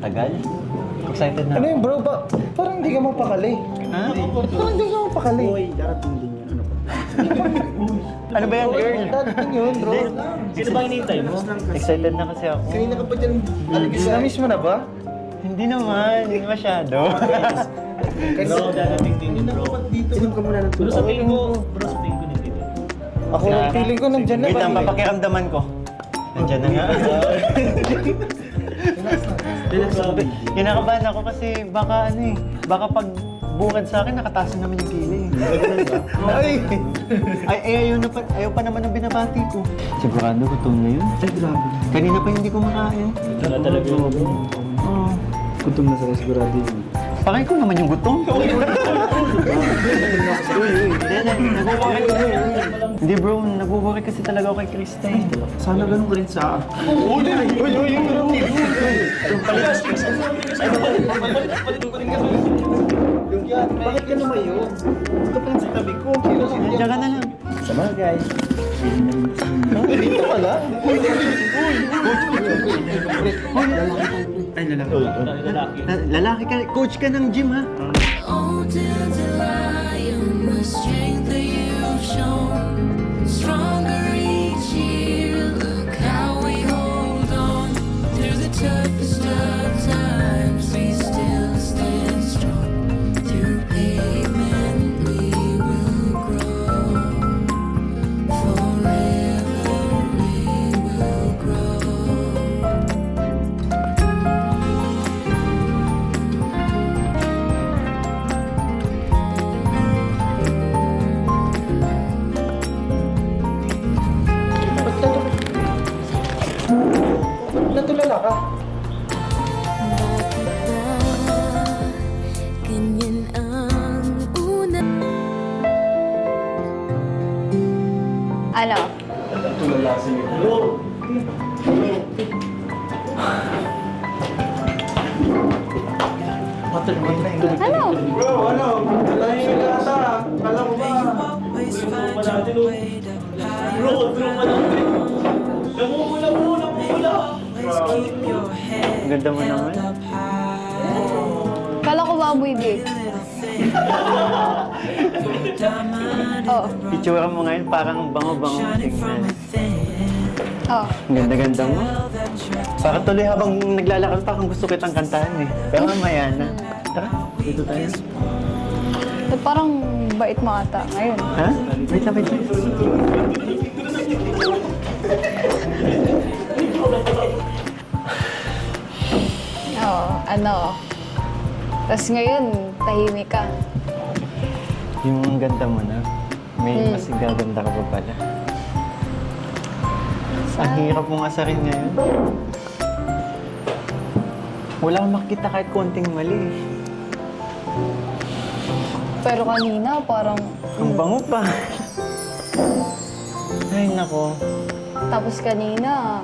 tagal. Excited na. Ano yun bro? Parang hindi ka mapakali. Ha? Parang hindi ka mapakali. Uy, darating din yun. Ano pa? Ano ba yan, girl? Dadating yun bro. Sino ba hinihintay mo? Excited na kasi ako. Kanina ka pa dyan. Na-miss mo na ba? Hindi naman, hindi masyado. Bro, darating din yun, bro. Inom ka muna ng Bro, tulog. sa tingin ko. Bro, sa tingin ko din dito. Ako, feeling ko nandyan na Wait ba? lang, papakiramdaman ko. Nandiyan na nga. Relax lang. Kinakabahan ako kasi baka ano eh, baka pag bukad sa akin, nakataas na naman yung kili. Ay! Ayaw pa naman ang binabati ko. Sigurado gutom na yun. Ay, grabe. Kanina pa hindi kumakain. Wala talaga yun, bro. Oo. Gutom na sa sigurado yun. Pakay ko naman yung gutom. Hindi bro, nag-worry kasi talaga ako kay Krista eh. Sana ganun ka rin sa akin. Bakit ka lumayo? Ito pa sa tabi ko. Diyan ka na lang. Sama guys. Dito ka lang. Ay, lalaki. Lalaki ka, coach ka ng gym ha. Oh, dear lion, the strength that you've shown, stronger each year. Look how we hold on through the toughest of times. We still stand strong. Through pavement, we will grow. Forever, we will grow. Natulala ka. Bakit ba ganyan ang una? Ano? Tulala si Bro. Ano? Bro, ano? Nalahin ka ata. Kala ko ba? Bro, bro pa lang. Namumula mo, namumula. Ang ganda mo naman. Kala ko ba amoy babe? Oo. Itsura mo ngayon parang bango-bango tingnan. Oo. Ang ganda-ganda mo. Para tuloy habang naglalakad pa kung gusto kitang kantahan eh. Pero mamaya na. Tara, dito tayo. Eh, parang bait mo ata ngayon. Ha? Wait lang, wait lang. Oo, ano. Tapos ngayon, tahimik ka. Yung ang ganda mo na. May mas gaganda ka pa pala. Ang hirap mong asarin ngayon. Wala akong makita kahit konting mali. Pero kanina, parang... Ang bango pa. Ay, nako. Tapos kanina,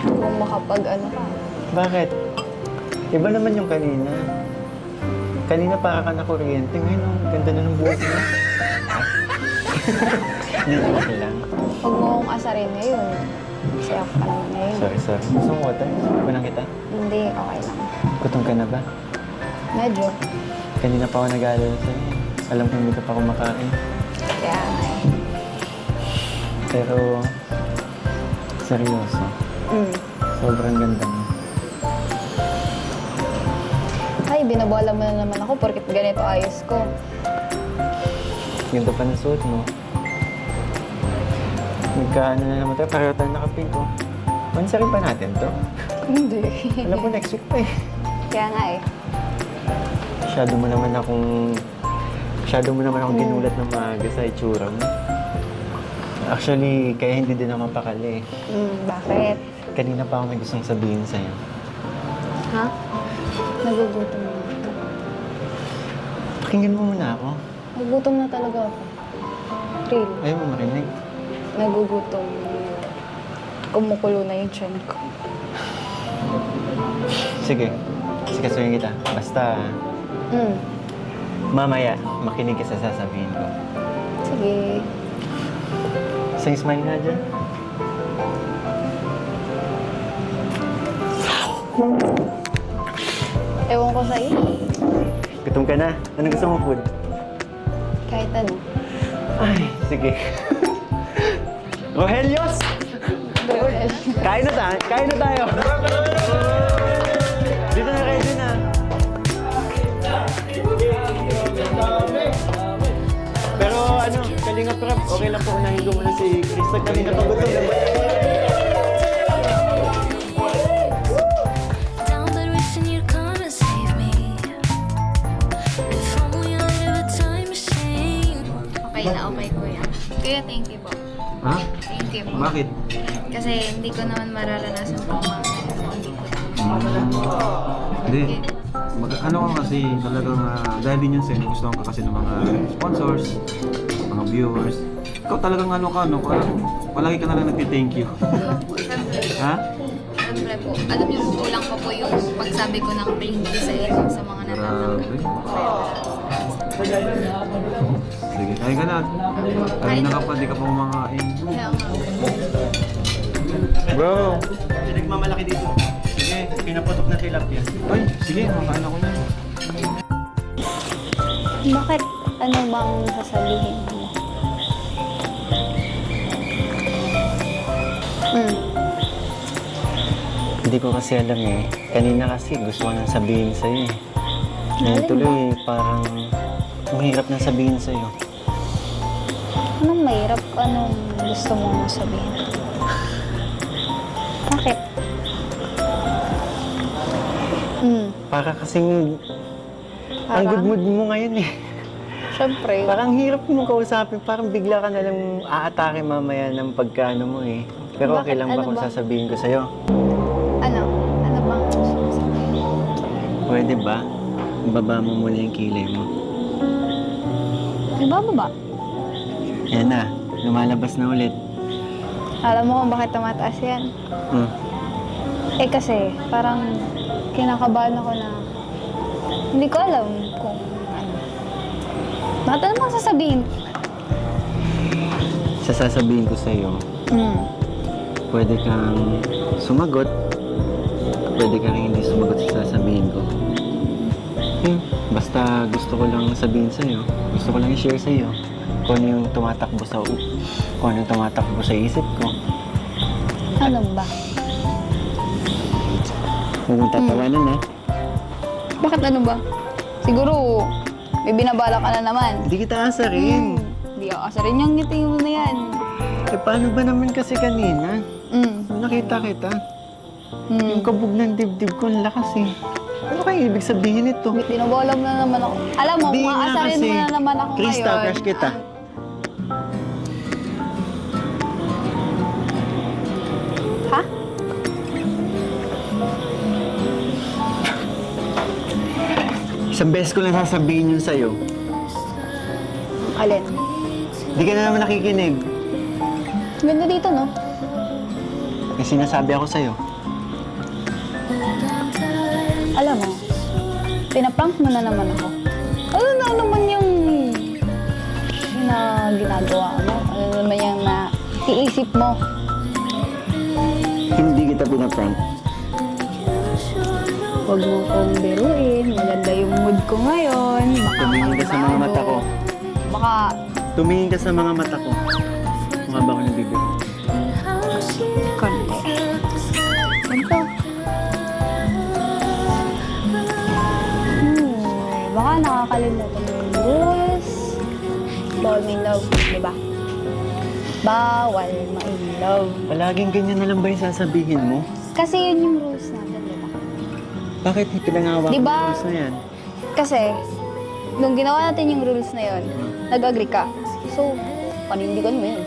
kung makapag ano ka. Bakit? Iba naman yung kanina. Kanina para ka na kuryente. Ngayon, ang ganda na ng buhok mo. Hindi naman lang. Huwag mo akong asarin ngayon. Kasi ako pa naman ngayon. Sorry. Gusto mo water? Kunang kita? Hindi, okay lang. Gutom ka na ba? Medyo. Kanina pa ako nag-aalala sa'yo. Alam ko hindi ka pa kumakain. Kaya nga eh. Pero, seryoso. Sobrang ganda mo. Ay, binabala mo na naman ako porkit ganito ayos ko. Ganda pa ng suot mo. Nagkaano na naman tayo, pareho tayo nakapink ko. Mansarin pa natin to. Hindi. Alam ko next week pa eh. Kaya nga eh. Masyado mo naman akong ginulat ng maaga sa itsura mo. Actually, kaya hindi din naman pakali. Bakit? Kanina pa ako may gustong sabihin sa'yo. Ha? Nagugutom na. Pakinggan mo muna ako. Nagugutom na talaga ako. Real. Ayaw mo marinig. Nagugutom. Kumukulo na yung tiyan ko. Sige. Sikasuhin kita. Basta, mamaya, makinig ka sa sasabihin ko. Sige. Isang smile nga dyan. ako sa iyo. Gutom ka na. Anong gusto mo food? Kahit ano. Ay, sige. Rohelios! Kain na tayo. Kain na tayo. Dito na kayo din, Pero ano, Kalinga Prab, okay lang po unahin ko muna si Krista. Kanina pa gutom. Down but wishing you'd come and save me. If only I had a time machine. Okay na, okay kuya. Kuya, thank you po. Ha? Thank you po. Bakit? Kasi hindi ko naman mararanasan po mga hindi ko Hindi. Ano ka kasi talagang dahil din yun sa'yo, gusto ka kasi ng mga sponsors, mga viewers. Ikaw talagang ano ka, no? Palagi ka na lang nag-thank you. Ha? Siyempre po. Alam niyo, kulang pa po yung pagsabi ko ng thank you sa inyo sa mga natatanggap. Sige, kain ka na. Kanina ka pa, di ka pa kumakain. Kaya nga. Bro! Nagmamalaki dito. Sige, pinaputok na tilapia. Ay, sige, makain ako na. Bakit? Ano bang sasabihin mo? Hindi ko kasi alam eh. Kanina kasi gusto ko nang sabihin sa'yo eh. Ngayon Alin tuloy parang mahirap na sabihin sa'yo. Anong mahirap? Anong gusto mong sabihin? Bakit? Para kasing ang Parang? good mood mo ngayon eh. Siyempre. Parang hirap mo kausapin. Parang bigla ka na lang aatake mamaya ng pagkaano mo eh. Pero okay Bakit? lang ba Ano kung ba? sasabihin ko sa'yo? Ano? Ano bang gusto mong sabihin? Pwede ba? Baba mo muna yung kilay mo. Ibababa. Yan na. Lumalabas na ulit. Alam mo kung bakit tumataas yan? Hmm. Eh kasi, parang kinakabahan ako na hindi ko alam kung ano. Bakit ano bang sasabihin? Sasabihin ko sa'yo, pwede kang sumagot, pwede kang hindi sumagot sa sasabihin ko. Basta gusto ko lang sabihin sa'yo, gusto ko lang i-share sa'yo kung ano yung tumatakbo sa isip ko. Ano ba? Huwag mong tatawanan ha. Bakit ano ba? Siguro, may binabala ka na naman. Hindi kita asarin. Hindi ako asarin yung ngiti mo na yan. Eh paano ba naman kasi kanina? Nung nakita kita, yung kabog ng dibdib ko, ang lakas eh. Ano kaya ibig sabihin ito? Binabala mo na naman ako. Alam mo, Di nga maasarin mo kasi. na naman ako Krista, ngayon. crush kita. Ha? Isang beses ko lang sasabihin yun sa'yo. Alin? Di ka na naman nakikinig. Ganda dito, no? May sinasabi ako sa'yo. Alam mo, pinaprank mo na naman ako. Ano na naman yung na ginagawa mo? Ano naman yung naiisip mo? Hindi kita pinaprank. Huwag mo kong biruin. Maganda yung mood ko ngayon. Baka Tumingin ka sa mga magbago. mata ko. Baka, Tumingin ka sa mga mata ko. Mukha ba ako nagbibiro? konti. Ganito. Baka nakakalimutan mo yung rules. Bawal ma-in-love, di ba? Bawal ma-in-love. Palaging ganyan na lang ba yung sasabihin mo? Kasi yun yung rules natin, di ba? Bakit pinangawa Di ko ba? yung rules na yan? Kasi, nung ginawa natin yung rules na yun, nag-agree ka. So, panindigan mo yun.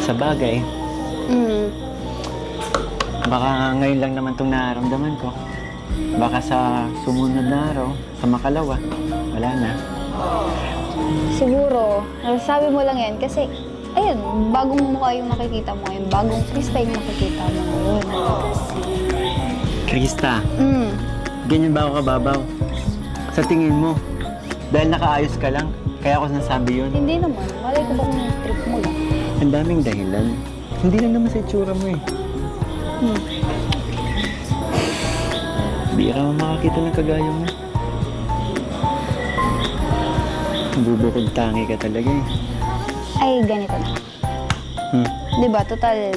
Sa bagay, baka ngayon lang naman itong nararamdaman ko. Baka sa sumunod na araw, sa makalawa, wala na. Siguro, nasasabi mo lang yan kasi, ayun, bagong mukha yung nakikita mo ngayon. Bagong Krista yung nakikita mo ngayon. Krista, Mm. ganyan ba ako kababaw? Sa tingin mo, dahil nakaayos ka lang, kaya ako nasabi yun. Hindi naman. Malay ko bang trip mo lang. Ang daming dahilan. Hindi lang naman sa itsura mo eh. Bira mo makakita ng kagaya mo. Bubukod tangi ka talaga eh. Ay, ganito na. Diba, total,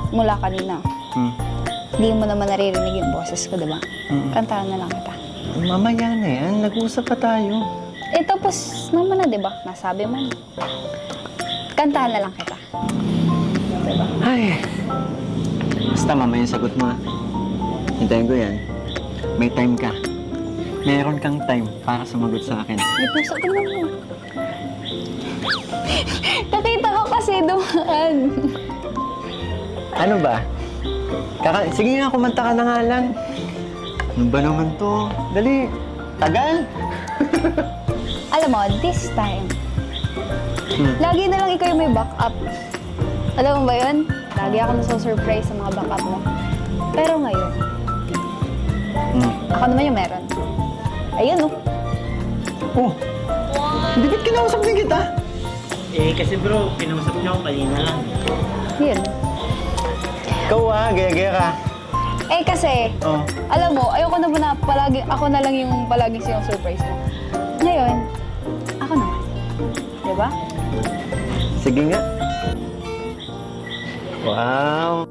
mula kanina. Hindi mo naman naririnig yung boses ko, diba? Kantahan na lang kita. Mamaya na yan, nag-uusap pa tayo. Eh, tapos naman na, diba? Nasabi mo. Kantahan na lang kita. Diba? Ay, basta mamaya yung sagot mo. Hintayin ko yan. May time ka. Meron kang time para sumagot sa akin. May puso ko naman. Nakita ko kasi dumaan. Ano ba? Sige nga, kumanta ka na nga lang. Ano ba naman to? Dali, tagal. Alam mo, this time, lagi na lang ikaw yung may backup. Alam mo ba yun? Lagi ako nasa-surprise sa mga backup mo. Pero ngayon, ako naman yung meron. Ayun, oh. Oh, hindi ba't kinausap din kita? Eh, kasi bro, kinausap niyo ako kanina lang. Yun. Ikaw gaya-gaya ka. Eh kasi, Oh. alam mo, ayoko naman na palagi, ako na lang yung palagi surprise mo. Ngayon, ako naman. Diba? Sige nga. Wow.